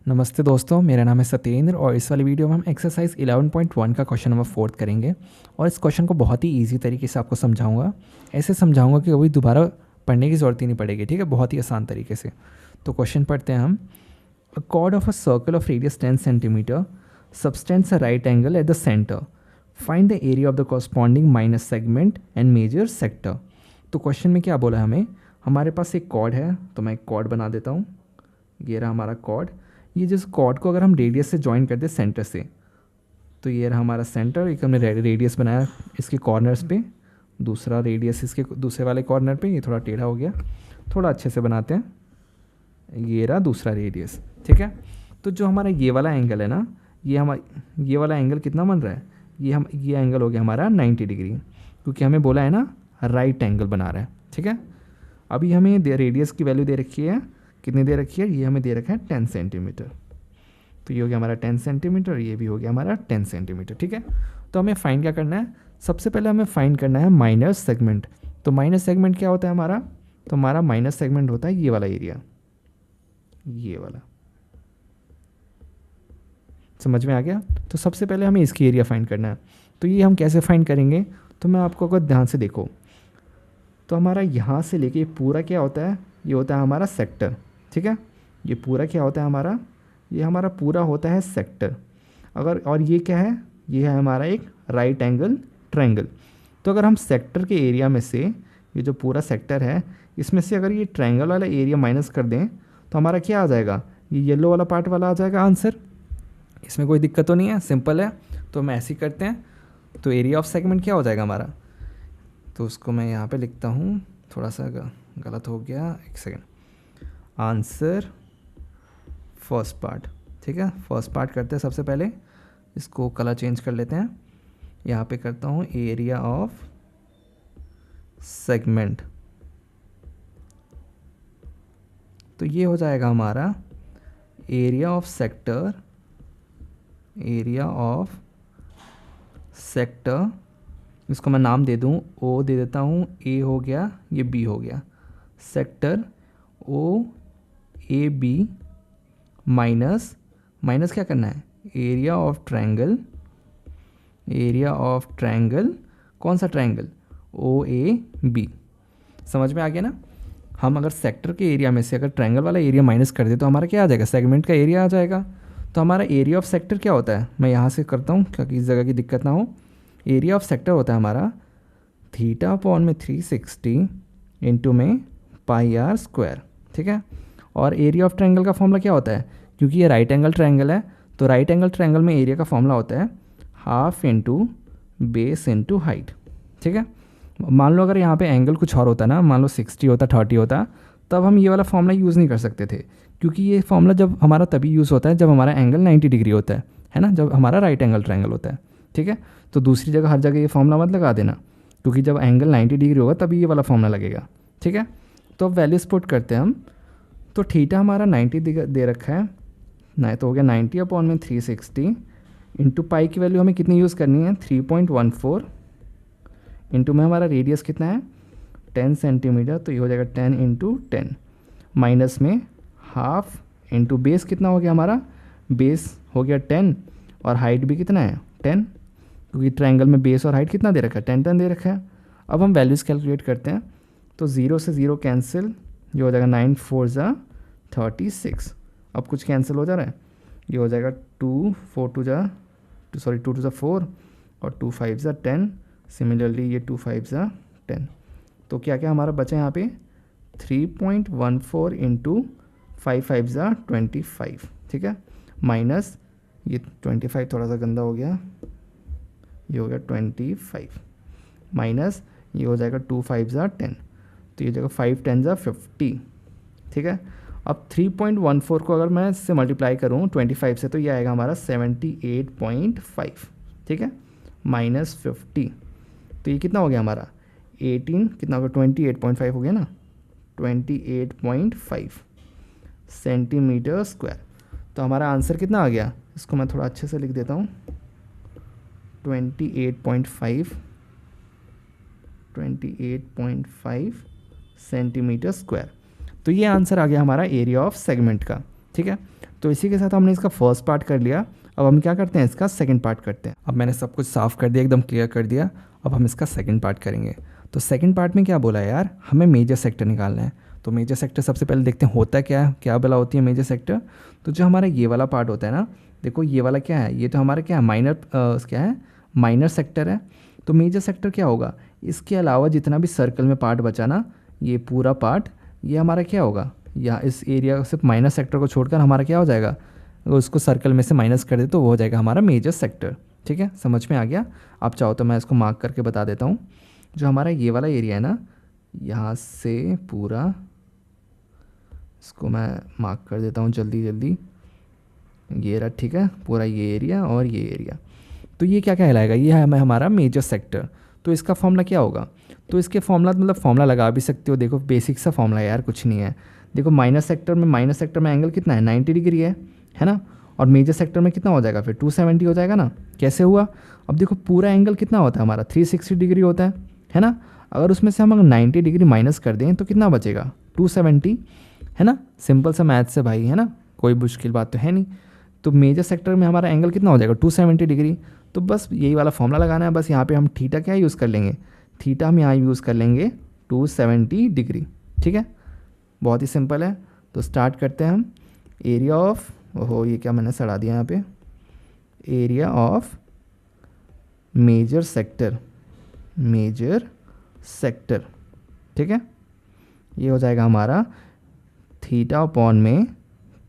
नमस्ते दोस्तों, मेरा नाम है सत्येंद्र और इस वाली वीडियो में हम एक्सरसाइज 11.1 का क्वेश्चन नंबर 4 करेंगे। और इस क्वेश्चन को बहुत ही इजी तरीके से आपको समझाऊंगा। ऐसे समझाऊंगा कि कभी दोबारा पढ़ने की ज़रूरत ही नहीं पड़ेगी, ठीक है, बहुत ही आसान तरीके से। तो क्वेश्चन पढ़ते हैं हम। A chord of a circle of radius 10 centimetre subtends a right angle at the centre. Find the area of the corresponding minus segment and major sector. तो क्वेश्चन में क्या बोला हमें, हमारे पास एक कॉर्ड है, तो मैं एक कॉर्ड बना देता हूँ। ये रहा हमारा कॉर्ड। ये जिस कॉर्ड को अगर हम रेडियस से ज्वाइन कर दें सेंटर से, तो ये रहा हमारा सेंटर। एक हमने रेडियस बनाया इसके कॉर्नर्स पे, दूसरा रेडियस इसके दूसरे वाले कॉर्नर पे। ये थोड़ा टेढ़ा हो गया, थोड़ा अच्छे से बनाते हैं। ये रहा दूसरा रेडियस, ठीक है। तो जो हमारा ये वाला एंगल है ना, ये वाला एंगल कितना बन रहा है, ये एंगल हो गया हमारा 90 डिग्री, क्योंकि हमें बोला है ना राइट एंगल बना रहा है, ठीक है। अभी हमें रेडियस की वैल्यू दे रखी है, कितनी दे रखी है, ये हमें दे रखा है 10 सेंटीमीटर। तो ये हो गया हमारा 10 सेंटीमीटर, ये भी हो गया हमारा 10 सेंटीमीटर, ठीक है। तो हमें फाइंड क्या करना है, सबसे पहले हमें फाइंड करना है माइनस सेगमेंट। तो माइनस सेगमेंट क्या होता है हमारा, तो हमारा माइनस सेगमेंट होता है ये वाला एरिया, ये वाला। समझ में आ गया। तो सबसे पहले हमें इसकी एरिया फाइंड करना है। तो ये हम कैसे फाइंड करेंगे, तो मैं आपको अगर ध्यान से देखो, तो हमारा यहाँ से लेके पूरा क्या होता है, ये होता है हमारा सेक्टर, ठीक है। ये पूरा क्या होता है हमारा, ये हमारा पूरा होता है सेक्टर। अगर और ये क्या है, ये है हमारा एक राइट एंगल ट्रायंगल। तो अगर हम सेक्टर के एरिया में से, ये जो पूरा सेक्टर है इसमें से अगर ये ट्रायंगल वाला एरिया माइनस कर दें, तो हमारा क्या आ जाएगा, ये येलो वाला पार्ट वाला आ जाएगा आंसर। इसमें कोई दिक्कत तो नहीं है, सिंपल है। तो हम ऐसे ही करते हैं। तो एरिया ऑफ सेगमेंट क्या हो जाएगा हमारा, तो उसको मैं यहाँ पे लिखता हूँ, थोड़ा सा गलत हो गया, एक सेकेंड। आंसर फर्स्ट पार्ट, ठीक है। फर्स्ट पार्ट करते हैं, सबसे पहले इसको कलर चेंज कर लेते हैं। यहाँ पे करता हूँ एरिया ऑफ सेगमेंट। तो ये हो जाएगा हमारा area of sector, area of sector. इसको मैं नाम दे दूँ, ओ दे देता हूँ, ए हो गया, ये बी हो गया। Sector O A B minus क्या करना है, area of triangle, area of triangle, कौन सा ट्रायंगल, ओ ए बी। समझ में आ गया ना। हम अगर सेक्टर के एरिया में से अगर ट्रायंगल वाला एरिया माइनस कर दे, तो हमारा क्या आ जाएगा, सेगमेंट का एरिया आ जाएगा। तो हमारा एरिया ऑफ सेक्टर क्या होता है, मैं यहाँ से करता हूँ ताकि इस जगह की दिक्कत ना हो। एरिया ऑफ सेक्टर होता है हमारा थीटा अपॉन में 360 इंटू में पाई आर स्क्वायर, ठीक है। और एरिया ऑफ ट्रायंगल का फॉर्मूला क्या होता है, क्योंकि ये राइट एंगल ट्रायंगल है, तो राइट एंगल ट्रायंगल में एरिया का फॉर्मूला होता है half into base into height, ठीक है। मान लो अगर यहाँ पे एंगल कुछ और होता ना, मान लो 60 होता, 30 होता, तब हम ये वाला फॉर्मूला यूज़ नहीं कर सकते थे, क्योंकि ये फॉर्मूला जब हमारा तभी यूज़ होता है जब हमारा एंगल 90 डिग्री होता है ना, जब हमारा राइट एंगल ट्रायंगल होता है, ठीक है। तो दूसरी जगह हर जगह ये फॉर्मूला मत लगा देना, क्योंकि जब एंगल 90 डिग्री होगा तभी ये वाला फॉर्मूला लगेगा, ठीक है। तो अब वैल्यूज पुट करते हैं हम। तो थीटा हमारा 90 दे रखा है ना, तो हो गया 90 अपॉन में 360 इंटू पाई की वैल्यू हमें कितनी यूज़ करनी है, 3.14 इंटू में हमारा रेडियस कितना है 10 सेंटीमीटर, तो ये हो जाएगा 10 इंटू 10 माइनस में हाफ इंटू बेस कितना हो गया हमारा, बेस हो गया 10 और हाइट भी कितना है 10, क्योंकि ट्रायंगल में बेस और हाइट कितना दे रखा है 10 दे रखा है। अब हम वैल्यूज़ कैलकुलेट करते हैं। तो 0 से 0 कैंसिल, ये हो जाएगा 9 4 ज़ा 36। अब कुछ कैंसिल हो जा रहा है, ये हो जाएगा 2 2 ज़ा 4 और 2 5 ज़ा 10। सिमिलरली ये 2 5 ज़ा 10। तो क्या क्या हमारा बचा यहाँ पे 3.14 इंटू 5 5 ज़ा 25, ठीक है, माइनस ये 25 थोड़ा सा गंदा हो गया, ये हो गया 25 माइनस ये हो जाएगा 2 5 ज़ा 10, तो ये जगह 5 10 ज़ा 50, ठीक है। अब 3.14 को अगर मैं इससे मल्टीप्लाई करूँ 25 से, तो ये आएगा हमारा 78.5, ठीक है, माइनस 50, तो ये कितना हो गया हमारा 18, कितना हो गया 28.5 हो गया ना, 28.5 सेंटीमीटर स्क्वायर। तो हमारा आंसर कितना आ गया, इसको मैं थोड़ा अच्छे से लिख देता हूँ, 28.5 सेंटीमीटर स्क्वायर। तो ये आंसर आ गया हमारा एरिया ऑफ सेगमेंट का, ठीक है। तो इसी के साथ हमने इसका फर्स्ट पार्ट कर लिया। अब हम क्या करते हैं, इसका सेकंड पार्ट करते हैं। अब मैंने सब कुछ साफ़ कर दिया, एकदम क्लियर कर दिया। अब हम इसका सेकंड पार्ट करेंगे। तो सेकंड पार्ट में क्या बोला है यार, हमें मेजर सेक्टर निकालना है। तो मेजर सेक्टर सबसे पहले देखते हैं होता क्या है, क्या भला होती है मेजर सेक्टर। तो जो हमारा ये वाला पार्ट होता है ना, देखो ये वाला क्या है, ये तो हमारा क्या है माइनर, क्या है माइनर सेक्टर है। तो मेजर सेक्टर क्या होगा, इसके अलावा जितना भी सर्कल में पार्ट बचा ना, ये पूरा पार्ट ये हमारा क्या होगा, या इस एरिया सिर्फ माइनर सेक्टर को छोड़कर हमारा क्या हो जाएगा, उसको सर्कल में से माइनस कर दे तो वो हो जाएगा हमारा मेजर सेक्टर। ठीक है, समझ में आ गया। आप चाहो तो मैं इसको मार्क करके बता देता हूँ। जो हमारा ये वाला एरिया है ना, यहाँ से पूरा इसको मैं मार्क कर देता हूँ जल्दी जल्दी, ये रहा। ठीक है, पूरा ये एरिया और ये एरिया, तो ये क्या कहलाएगा, ये है हमारा मेजर सेक्टर। तो इसका फॉर्मूला क्या होगा, तो इसके फॉर्मूला मतलब फॉर्मूला लगा भी सकते हो। देखो बेसिक सा फॉर्मूला है यार, कुछ नहीं है। देखो माइनर सेक्टर में एंगल कितना है, 90 डिग्री है ना। और मेजर सेक्टर में कितना हो जाएगा फिर, 270 हो जाएगा ना। कैसे हुआ, अब देखो पूरा एंगल कितना होता है हमारा, 360 डिग्री होता है ना। अगर उसमें से हम अगर 90 डिग्री माइनस कर दें तो कितना बचेगा, 270, है ना। सिंपल सा मैथ से भाई, है ना, कोई मुश्किल बात तो है नहीं। तो मेजर सेक्टर में हमारा एंगल कितना हो जाएगा, 270 डिग्री। तो बस यही वाला फॉर्मूला लगाना है। बस यहाँ पे हम थीटा क्या यूज़ कर लेंगे, थीटा हम यहाँ यूज़ कर लेंगे 270 डिग्री। ठीक है, बहुत ही सिंपल है। तो स्टार्ट करते हैं हम। एरिया ऑफ, ओहो ये क्या मैंने सड़ा दिया यहाँ पे, एरिया ऑफ मेजर सेक्टर, ठीक है, ये हो जाएगा हमारा थीटा अपॉन में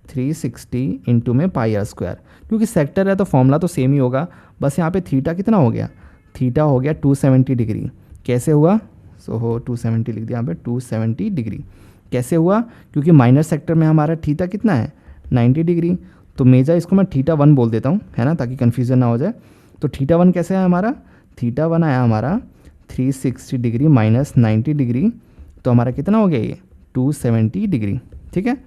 360 इंटू में पाई आर स्क्वायर। क्योंकि सेक्टर है तो फॉर्मूला तो सेम ही होगा। बस यहाँ पे थीटा कितना हो गया, थीटा हो गया 270 डिग्री। कैसे हुआ, सो हो 270 लिख दिया यहाँ पे, 270 डिग्री कैसे हुआ, क्योंकि माइनर सेक्टर में हमारा थीटा कितना है, 90 डिग्री। तो मेजर इसको मैं थीटा 1 बोल देता हूँ, है ना, ताकि कन्फ्यूज़न ना हो जाए। तो थीटा 1 कैसे आया हमारा, थीटा 1 आया हमारा 360 डिग्री माइनस 90 डिग्री। तो हमारा कितना हो गया ये, 270 डिग्री। ठीक है,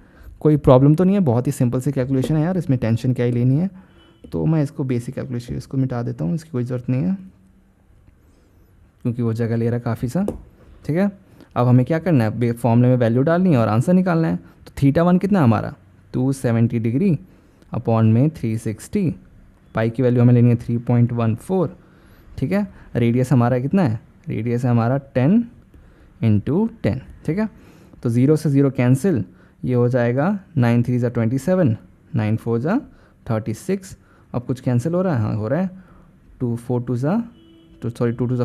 कोई प्रॉब्लम तो नहीं है, बहुत ही सिंपल सी कैलकुलेशन है यार, इसमें टेंशन क्या ही लेनी है। तो मैं इसको बेसिक कैलकुलेशन इसको मिटा देता हूँ, इसकी कोई ज़रूरत नहीं है क्योंकि वो जगह ले रहा है काफ़ी सा। ठीक है, अब हमें क्या करना है, फॉर्मूले में वैल्यू डालनी है और आंसर निकालना है। तो थीटा 1 कितना हमारा 270 डिग्री अपॉन में 360, पाई की वैल्यू हमें लेनी है 3.14। ठीक है, रेडियस हमारा कितना है, रेडियस है हमारा 10 इंटू 10। ठीक है, तो 0 से 0 कैंसिल, ये हो जाएगा 9 3 = 27, 9 4 = 36। अब कुछ कैंसिल हो रहा है, हाँ हो रहा है, 2 4 2 =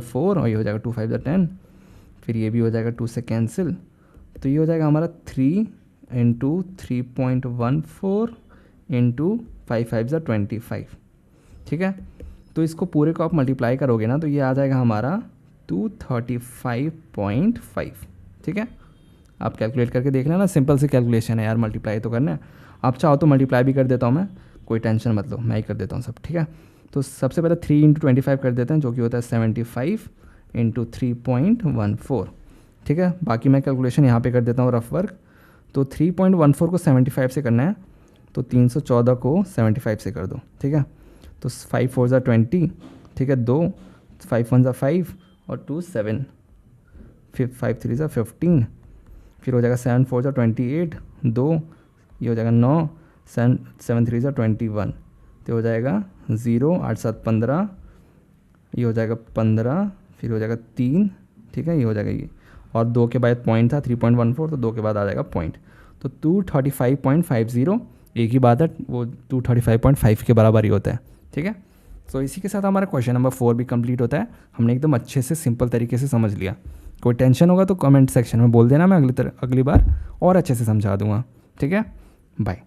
4 और ये हो जाएगा 2 5 = 10। फिर ये भी हो जाएगा 2 से कैंसिल, तो ये हो जाएगा हमारा 3 इंटू 3.14 इंटू 5 5 = 25। ठीक है, तो इसको पूरे को आप मल्टीप्लाई करोगे ना तो ये आ जाएगा हमारा 235.5। ठीक है, आप कैलकुलेट करके देख लेना, सिंपल सी कैलकुलेशन है यार, मल्टीप्लाई तो करना है। आप चाहो तो मल्टीप्लाई भी कर देता हूँ मैं, कोई टेंशन मत लो, मैं ही कर देता हूँ सब। ठीक है, तो सबसे पहले 3 इंटू 25 कर देते हैं, जो कि होता है 75 इंटू 3.14। ठीक है, बाकी मैं कैलकुलेशन यहाँ पे कर देता हूँ रफ वर्क। तो 3.14 को 75 से करना है, तो 314 को 75 से कर दो। ठीक है, तो 5 4 = 20, ठीक है, 2 5 1 = 5 और 2 7, फिर 5 3 = 15, फिर हो जाएगा 7 4 = 28, 2 ये हो जाएगा 9, 7 3 = 21, तो हो जाएगा 0 8 7 15, ये हो जाएगा 15, फिर हो जाएगा 3। ठीक है, ये हो जाएगा ये, और 2 के बाद पॉइंट था 3.14, तो 2 के बाद आ जाएगा पॉइंट। तो 235.50 एक ही बात है, वो 235.5 के बराबर ही होता है। ठीक है, तो इसी के साथ हमारा क्वेश्चन नंबर 4 भी कंप्लीट होता है। हमने एकदम अच्छे से सिंपल तरीके से समझ लिया। कोई टेंशन होगा तो कमेंट सेक्शन में बोल देना, मैं अगली बार और अच्छे से समझा दूंगा। ठीक है, बाय।